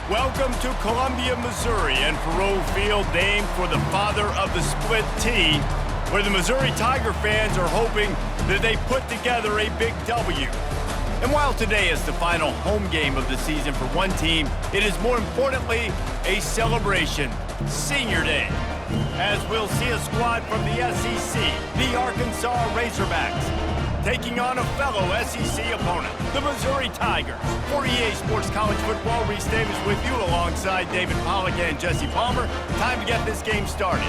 Welcome to Columbia, Missouri, and Faurot Field, named for the father of the split T, where the Missouri Tiger fans are hoping that they put together a big W. And while today is the final home game of the season for one team, it is more importantly a celebration, Senior Day, as we'll see a squad from the SEC, the Arkansas Razorbacks, taking on a fellow SEC opponent, the Missouri Tigers. For EA Sports College Football, Reese Davis with you alongside David Pollack and Jesse Palmer. Time to get this game started.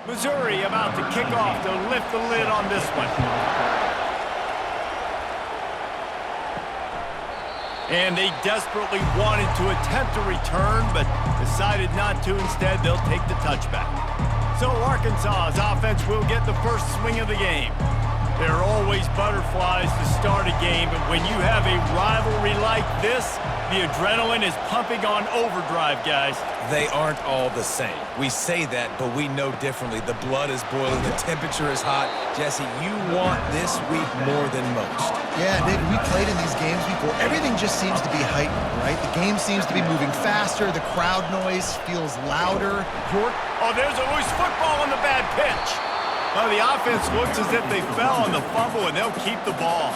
Missouri about to kick off to lift the lid on this one. And they desperately wanted to attempt a return, but decided not to. Instead, they'll take the touchback. So Arkansas's offense will get the first swing of the game. There are always butterflies to start a game, but when you have a rivalry like this, the adrenaline is pumping on overdrive, guys. They aren't all the same. We say that, but we know differently. The blood is boiling. The temperature is hot. Jesse, you want this week more than most. Yeah, David, we played in these games before. Everything just seems to be heightened, right? The game seems to be moving faster. The crowd noise feels louder. Oh, there's a loose football on the bad pitch. Well, the offense looks as if they fell on the fumble, and they'll keep the ball.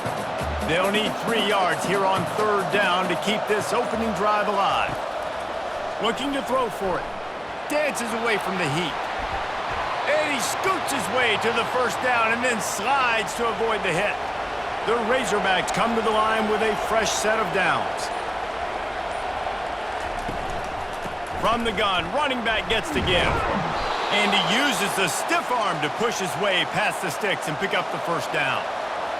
They'll need 3 yards here on third down to keep this opening drive alive. Looking to throw for it. Dances away from the heat. And he scoots his way to the first down and then slides to avoid the hit. The Razorbacks come to the line with a fresh set of downs. From the gun, running back gets to give. And he uses the stiff arm to push his way past the sticks and pick up the first down.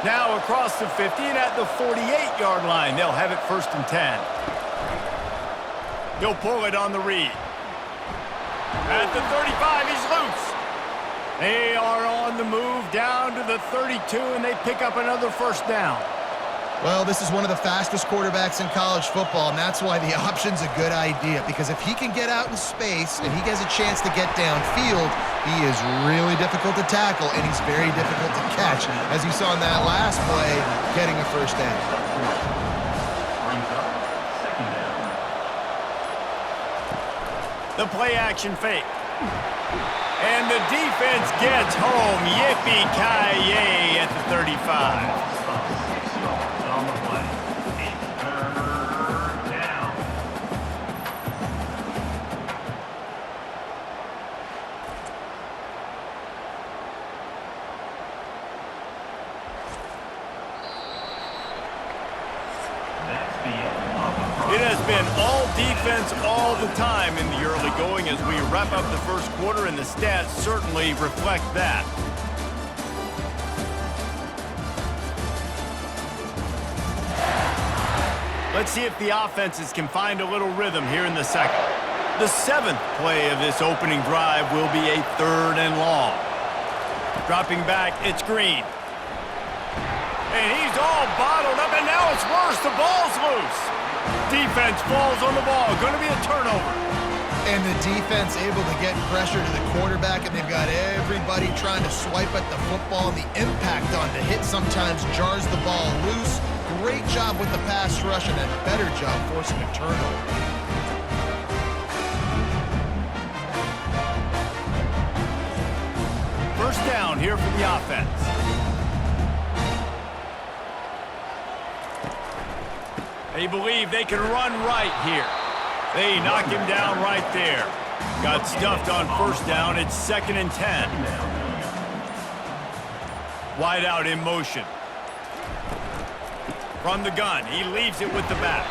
Now across the 50 and at the 48-yard line, they'll have it 1st and 10. He'll pull it on the read. At the 35, he's loose. They are on the move down to the 32, and they pick up another first down. Well, this is one of the fastest quarterbacks in college football, and that's why the option's a good idea, because if he can get out in space and he gets a chance to get downfield, he is really difficult to tackle, and he's very difficult to catch, as you saw in that last play, getting a first down. The play-action fake. And the defense gets home. Yippee-ki-yay at the 35. It has been all defense all the time in the early going as we wrap up the first quarter, and the stats certainly reflect that. Let's see if the offenses can find a little rhythm here in the second. The 7th play of this opening drive will be a 3rd and long. Dropping back, it's Green. And he's all bottled up, and now it's worse. The ball's loose. Defense falls on the ball. Going to be a turnover. And the defense able to get pressure to the quarterback, and they've got everybody trying to swipe at the football, and the impact on the hit sometimes jars the ball loose. Great job with the pass rush, and a better job forcing a turnover. First down here for the offense. They believe they can run right here. They knock him down right there. Got stuffed on first down. It's 2nd and 10. Wide out in motion. From the gun, he leaves it with the back.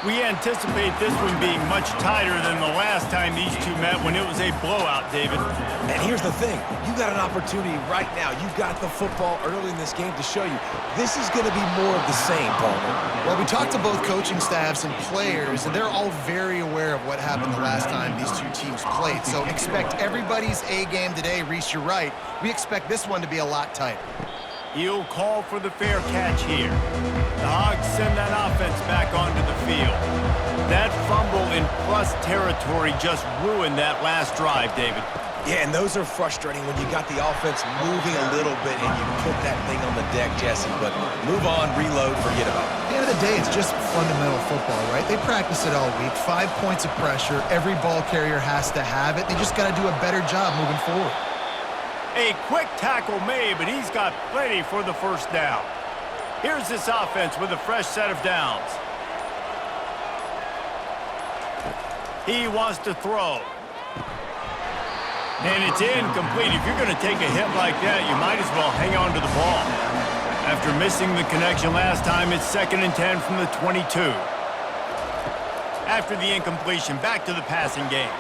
We anticipate this one being much tighter than the last time these two met when it was a blowout, David. And here's the thing. You got an opportunity right now. You got the football early in this game to show you. This is going to be more of the same, Palmer. Well, we talked to both coaching staffs and players, and they're all very aware of what happened the last time these two teams played. So expect everybody's A game today. Reese, you're right. We expect this one to be a lot tighter. He'll call for the fair catch here. The Hogs send that offense back onto the field. That fumble in plus territory just ruined that last drive, David. Yeah, and those are frustrating when you got the offense moving a little bit and you put that thing on the deck, Jesse. But move on, reload, forget about it. At the end of the day, it's just fundamental football, right? They practice it all week. 5 points of pressure. Every ball carrier has to have it. They just got to do a better job moving forward. A quick tackle made, but he's got plenty for the first down. Here's this offense with a fresh set of downs. He wants to throw. And it's incomplete. If you're going to take a hit like that, you might as well hang on to the ball. After missing the connection last time, it's 2nd and 10 from the 22. After the incompletion, back to the passing game.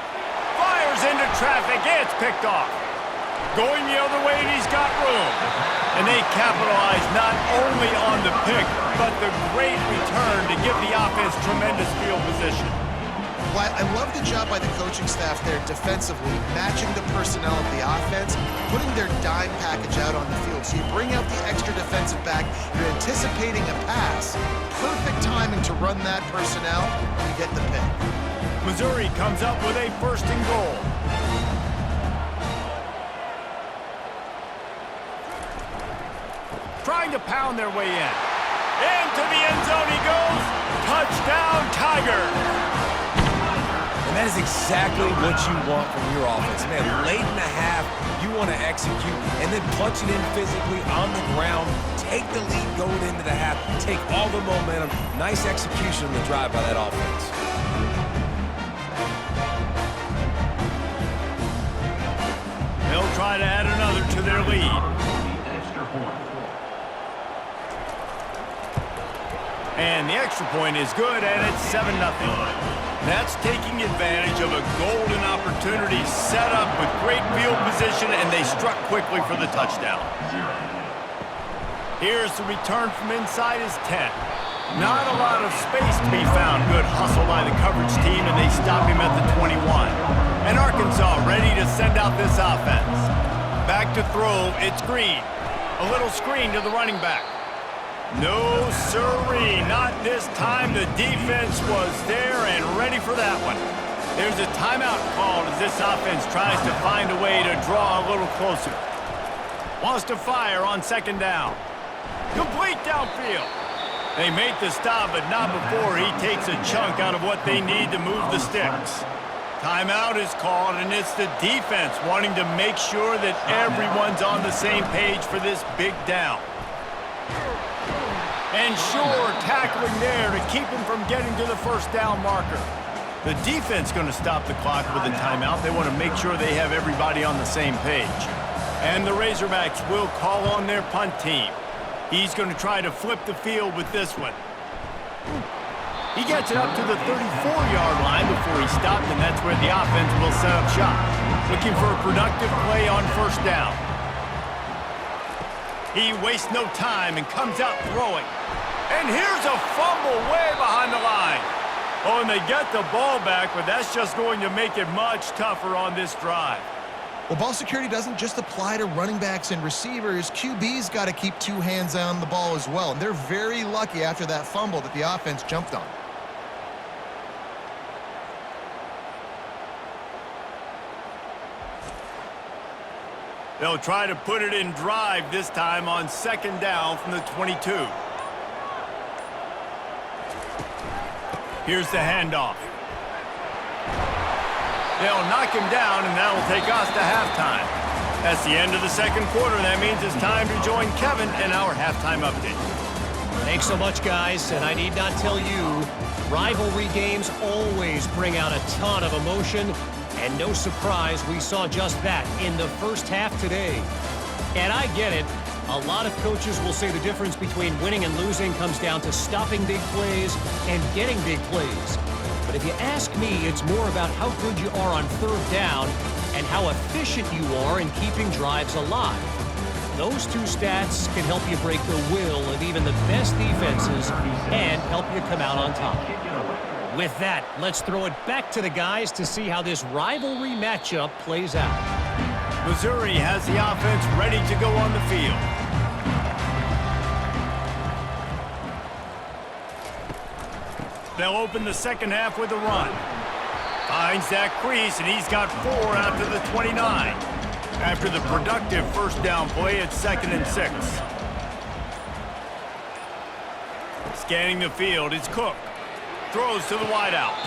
Fires into traffic. It's picked off. Going the other way, and he's got room. And they capitalize not only on the pick, but the great return to give the offense tremendous field position. Well, I love the job by the coaching staff there defensively, matching the personnel of the offense, putting their dime package out on the field. So you bring out the extra defensive back, you're anticipating a pass. Perfect timing to run that personnel, you get the pick. Missouri comes up with a 1st and goal. Trying to pound their way in. Into the end zone he goes. Touchdown, Tigers. And that is exactly what you want from your offense. Man, late in the half, you want to execute and then punch it in physically on the ground. Take the lead going into the half. Take all the momentum. Nice execution on the drive by that offense. They'll try to add another to their lead. And the extra point is good, and it's 7-0. That's taking advantage of a golden opportunity set up with great field position, and they struck quickly for the touchdown. Here's the return from inside his 10. Not a lot of space to be found. Good hustle by the coverage team, and they stop him at the 21. And Arkansas ready to send out this offense. Back to throw, it's Green. A little screen to the running back. No, sirree, not this time. The defense was there and ready for that one. There's a timeout called as this offense tries to find a way to draw a little closer. Wants to fire on 2nd down. Complete downfield. They make the stop, but not before he takes a chunk out of what they need to move the sticks. Timeout is called, and it's the defense wanting to make sure that everyone's on the same page for this big down. And sure, tackling there to keep him from getting to the 1st down marker. The defense going to stop the clock with a timeout. They want to make sure they have everybody on the same page. And the Razorbacks will call on their punt team. He's going to try to flip the field with this one. He gets it up to the 34-yard line before he stopped, and that's where the offense will set up shop. Looking for a productive play on 1st down. He wastes no time and comes out throwing. And here's a fumble way behind the line. Oh, and they get the ball back, but that's just going to make it much tougher on this drive. Well, ball security doesn't just apply to running backs and receivers. QB's got to keep 2 hands on the ball as well. And they're very lucky after that fumble that the offense jumped on. They'll try to put it in drive this time on 2nd down from the 22. Here's the handoff. They'll knock him down, and that'll take us to halftime. That's the end of the 2nd quarter. That means it's time to join Kevin in our halftime update. Thanks so much, guys, and I need not tell you, rivalry games always bring out a ton of emotion. And no surprise, we saw just that in the 1st half today. And I get it. A lot of coaches will say the difference between winning and losing comes down to stopping big plays and getting big plays. But if you ask me, it's more about how good you are on 3rd down and how efficient you are in keeping drives alive. Those 2 stats can help you break the will of even the best defenses and help you come out on top. With that, let's throw it back to the guys to see how this rivalry matchup plays out. Missouri has the offense ready to go on the field. They'll open the second half with a run. Finds that crease, and he's got 4 out to the 29. After the productive first down play, it's 2nd and 6. Scanning the field, it's Cook. Throws to the wideout.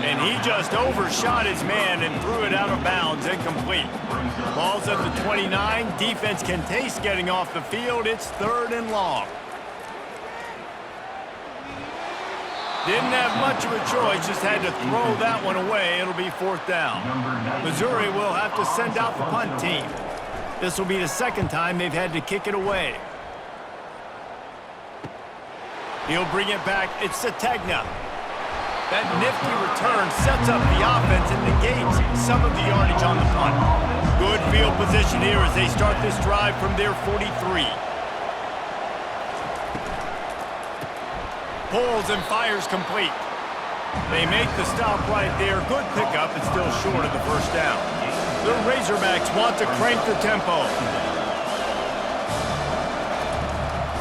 And he just overshot his man and threw it out of bounds, incomplete. Ball's at the 29. Defense can taste getting off the field. It's 3rd and long. Didn't have much of a choice, just had to throw that one away. It'll be 4th down. Missouri will have to send out the punt team. This will be the 2nd time they've had to kick it away. He'll bring it back. It's Sategna. That nifty return sets up the offense and negates some of the yardage on the punt. Good field position here as they start this drive from their 43. Pulls and fires complete. They make the stop right there. Good pickup. It's still short of the first down. The Razorbacks want to crank the tempo.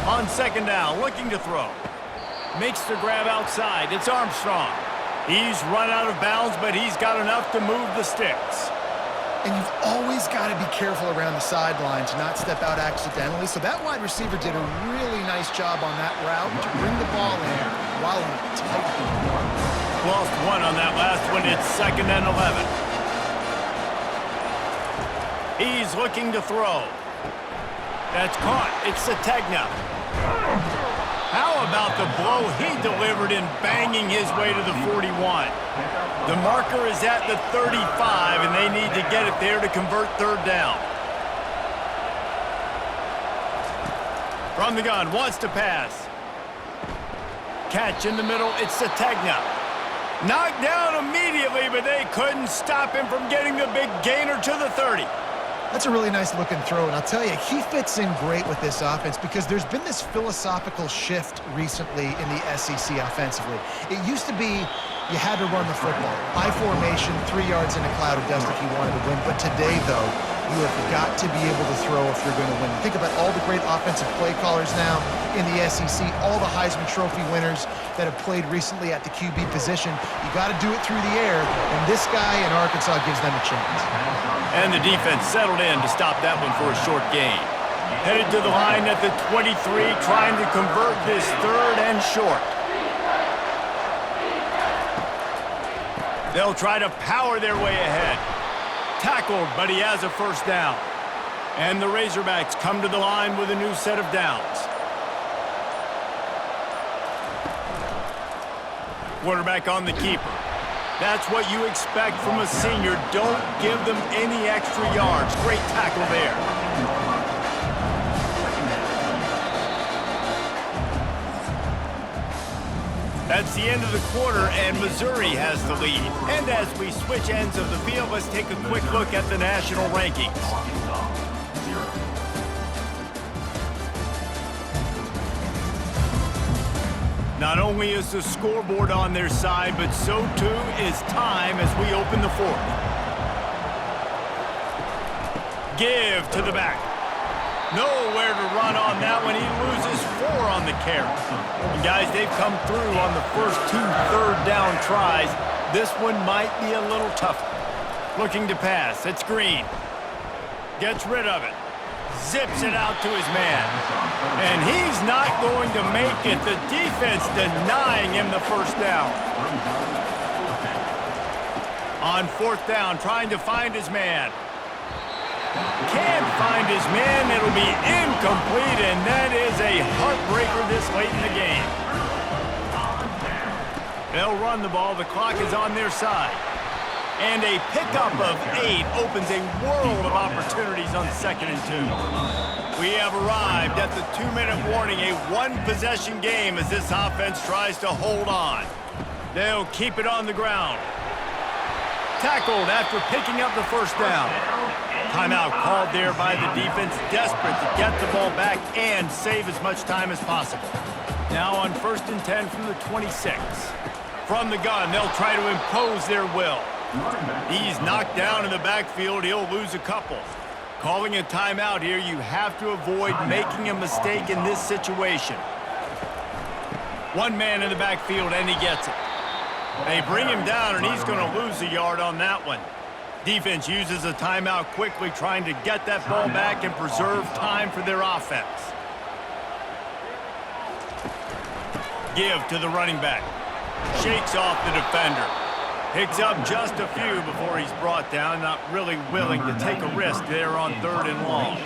On 2nd down, looking to throw. Makes the grab outside. It's Armstrong. He's run out of bounds, but he's got enough to move the sticks. And you've always got to be careful around the sideline to not step out accidentally. So that wide receiver did a really nice job on that route to bring the ball in while in a tight window. Lost 1 on that last one. It's 2nd and 11. He's looking to throw. That's caught. It's Sategna. How about the blow he delivered in banging his way to the 41? The marker is at the 35, and they need to get it there to convert 3rd down. From the gun, wants to pass. Catch in the middle, it's Sategna. Knocked down immediately, but they couldn't stop him from getting the big gainer to the 30. That's a really nice looking throw, and I'll tell you, he fits in great with this offense because there's been this philosophical shift recently in the SEC offensively. It used to be you had to run the football. High formation, 3 yards in a cloud of dust if you wanted to win. But today, though, you have got to be able to throw if you're going to win. Think about all the great offensive play callers now in the SEC, all the Heisman Trophy winners that have played recently at the QB position. You got to do it through the air, and this guy in Arkansas gives them a chance. And the defense settled in to stop that one for a short gain. Headed to the line at the 23, trying to convert this 3rd and short. They'll try to power their way ahead. Tackled, but he has a first down. And the Razorbacks come to the line with a new set of downs. Quarterback on the keeper. That's what you expect from a senior. Don't give them any extra yards. Great tackle there. That's the end of the quarter, and Missouri has the lead. And as we switch ends of the field, let's take a quick look at the national rankings. Not only is the scoreboard on their side, but so too is time as we open the 4th. Give to the back. Nowhere to run on that one. He loses 4 on the carry. And guys, they've come through on the first 2 third-down tries. This one might be a little tougher. Looking to pass. It's Green. Gets rid of it. Zips it out to his man. And he's not going to make it. The defense denying him the first down. On 4th down, trying to find his man. Can't find his man. It'll be incomplete, and that is a heartbreaker this late in the game. They'll run the ball. The clock is on their side. And a pickup of 8 opens a world of opportunities on 2nd and 2. We have arrived at the 2-minute warning, a 1-possession game as this offense tries to hold on. They'll keep it on the ground. Tackled after picking up the first down. Timeout called there by the defense, desperate to get the ball back and save as much time as possible. Now on 1st and 10 from the 26. From the gun, they'll try to impose their will. He's knocked down in the backfield. He'll lose a couple. Calling a timeout here, you have to avoid making a mistake in this situation. One man in the backfield, and he gets it. They bring him down, and he's going to lose a yard on that one. Defense uses a timeout quickly, trying to get that ball back and preserve time for their offense. Give to the running back. Shakes off the defender. Picks up just a few before he's brought down, not really willing to take a risk there on 3rd and long.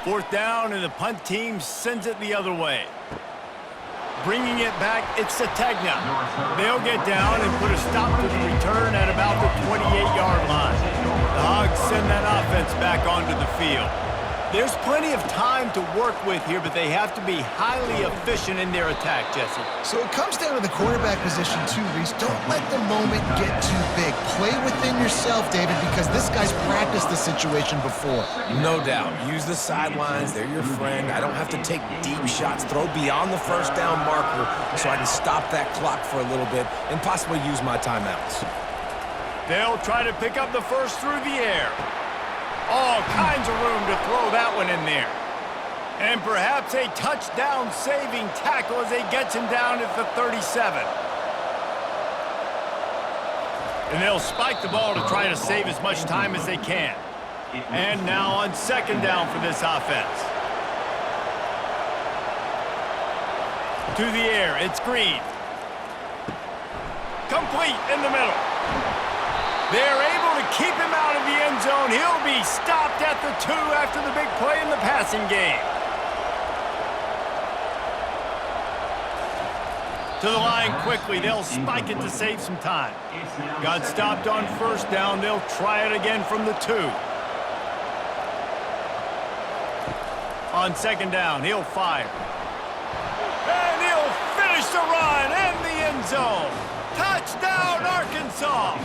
4th down, and the punt team sends it the other way. Bringing it back, it's Sategna. They'll get down and put a stop to the return at about the 28-yard line. The Hogs send that offense back onto the field. There's plenty of time to work with here, but they have to be highly efficient in their attack, Jesse. So it comes down to the quarterback position too, Reese. Don't let the moment get too big. Play within yourself, David, because this guy's practiced the situation before. No doubt. Use the sidelines. They're your friend. I don't have to take deep shots. Throw beyond the 1st down marker so I can stop that clock for a little bit and possibly use my timeouts. They'll try to pick up the first through the air. All kinds of room to throw that one in there. And perhaps a touchdown-saving tackle as he gets him down at the 37. And they'll spike the ball to try to save as much time as they can. And now on 2nd down for this offense. To the air, it's Green. Complete in the middle. They're able to keep him out of the end zone. He'll be stopped at the 2 after the big play in the passing game. To the line quickly. They'll spike it to save some time. Got stopped on 1st down. They'll try it again from the 2. On 2nd down, he'll fire. And he'll finish the run in the end zone. Touchdown, Arkansas!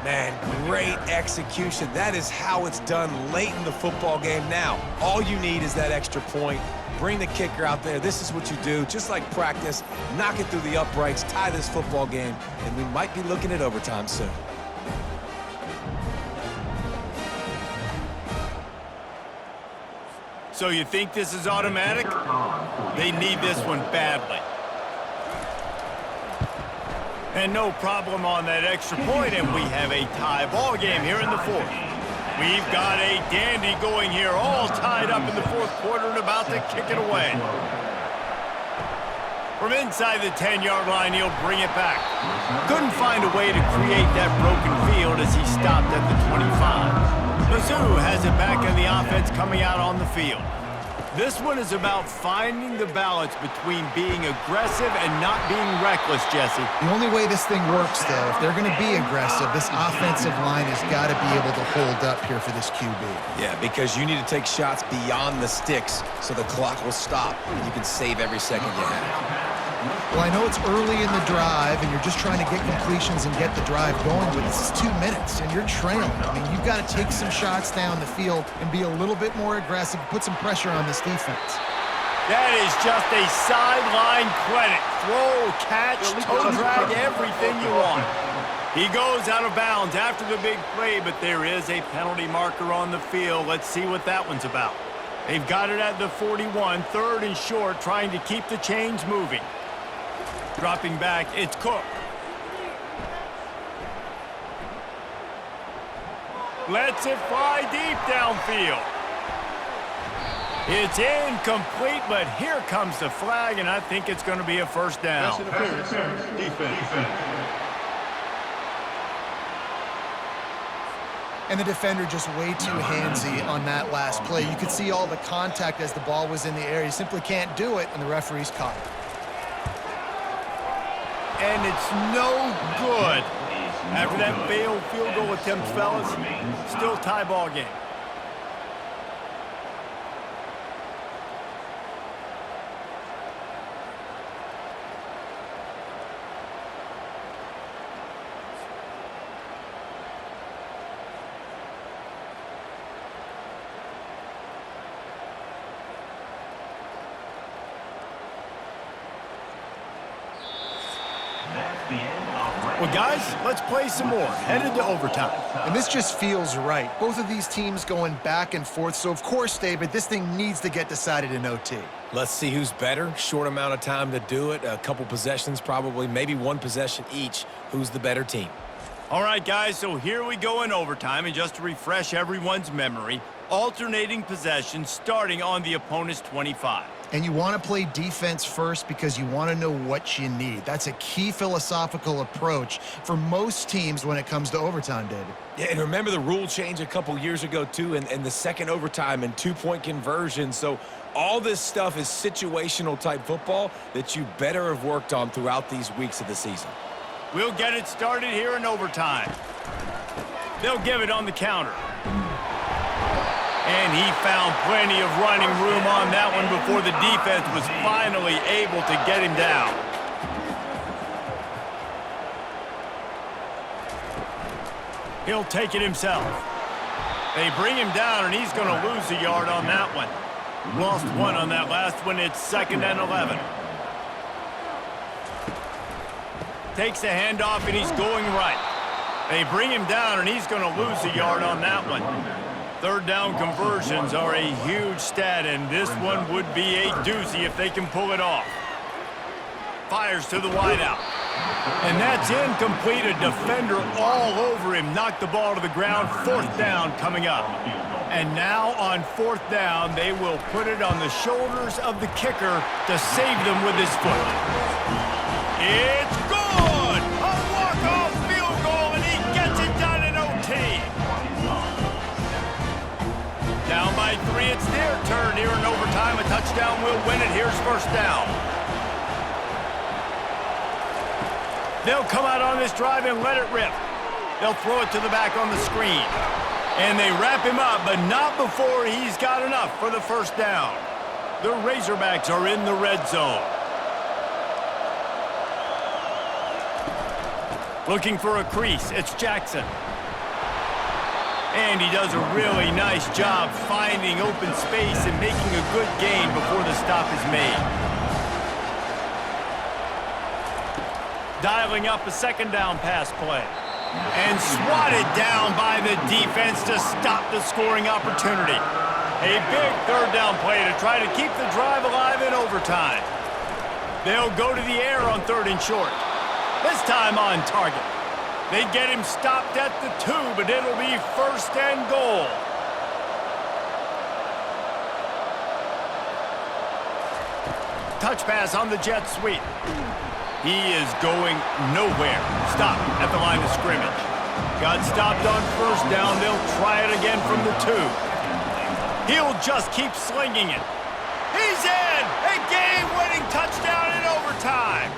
Man, great execution. That is how it's done late in the football game now. All you need is that extra point. Bring the kicker out there. This is what you do. Just like practice, knock it through the uprights, tie this football game, and we might be looking at overtime soon. So you think this is automatic? They need this one badly. And no problem on that extra point, and we have a tie ball game here in the 4th. We've got a dandy going here, all tied up in the 4th quarter and about to kick it away. From inside the 10-yard line, he'll bring it back. Couldn't find a way to create that broken field as he stopped at the 25. Mizzou has it back in the offense coming out on the field. This one is about finding the balance between being aggressive and not being reckless, Jesse. The only way this thing works, though, if they're going to be aggressive, this offensive line has got to be able to hold up here for this QB. Yeah, because you need to take shots beyond the sticks so the clock will stop and you can save every second you have. Well, I know it's early in the drive, and you're just trying to get completions and get the drive going, but this is 2 minutes, and you're trailing. I mean, you've got to take some shots down the field and be a little bit more aggressive, put some pressure on this defense. That is just a sideline credit. Throw, catch, toe drag, everything you want. He goes out of bounds after the big play, but there is a penalty marker on the field. Let's see what that one's about. They've got it at the 41, 3rd and short, trying to keep the chains moving. Dropping back, it's Cook. Lets it fly deep downfield. It's incomplete, but here comes the flag, and I think it's going to be a 1st down. Defense. And the defender just way too handsy on that last play. You could see all the contact as the ball was in the air. He simply can't do it, and the referee's caught it. And it's no good. After that failed field goal attempt, fellas, still tie ball game. Well, guys, let's play some more. Headed to overtime. And this just feels right. Both of these teams going back and forth. So, of course, David, this thing needs to get decided in OT. Let's see who's better. Short amount of time to do it. A couple possessions probably, maybe one possession each. Who's the better team? All right, guys, so here we go in overtime. And just to refresh everyone's memory, alternating possessions starting on the opponent's 25. And you want to play defense first because you want to know what you need. That's a key philosophical approach for most teams when it comes to overtime, David. Yeah, and remember the rule change a couple years ago, too, and the second overtime and two-point conversion. So all this stuff is situational type football that you better have worked on throughout these weeks of the season. We'll get it started here in overtime. They'll give it on the counter. And he found plenty of running room on that one before the defense was finally able to get him down. He'll take it himself. They bring him down, and he's going to lose a yard on that one. Lost one on that last one. It's 2nd and 11. Takes a handoff, and he's going right. They bring him down, and he's going to lose a yard on that one. Third down conversions are a huge stat, and this one would be a doozy if they can pull it off. Fires to the wideout. And that's incomplete. A defender all over him. Knocked the ball to the ground. 4th down coming up. And now on 4th down, they will put it on the shoulders of the kicker to save them with his foot. It's good! A walk-off field goal, and he gets it done in OT. Down by 3, it's their turn here in overtime. A touchdown will win it. Here's 1st down. They'll come out on this drive and let it rip. They'll throw it to the back on the screen. And they wrap him up, but not before he's got enough for the 1st down. The Razorbacks are in the red zone. Looking for a crease, it's Jackson. And he does a really nice job finding open space and making a good gain before the stop is made. Dialing up a 2nd down pass play. And swatted down by the defense to stop the scoring opportunity. A big 3rd down play to try to keep the drive alive in overtime. They'll go to the air on 3rd and short. This time on target. They get him stopped at the 2, but it'll be 1st and goal. Touch pass on the jet sweep. He is going nowhere. Stop at the line of scrimmage. Got stopped on 1st down. They'll try it again from the 2. He'll just keep slinging it. He's in! A game-winning touchdown in overtime.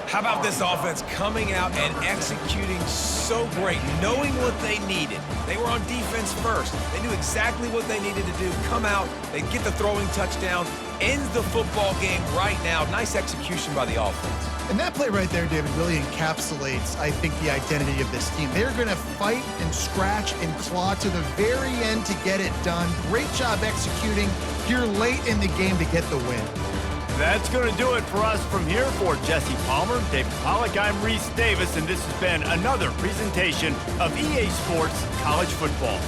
How about this offense coming out and executing so great, knowing what they needed. They were on defense first. They knew exactly what they needed to do. Come out, they get the throwing touchdown, ends the football game right now. Nice execution by the offense. And that play right there, David, really encapsulates, I think, the identity of this team. They're going to fight and scratch and claw to the very end to get it done. Great job executing here late in the game to get the win. That's going to do it for us from here. For Jesse Palmer, David Pollack, I'm Reese Davis, and this has been another presentation of EA Sports College Football.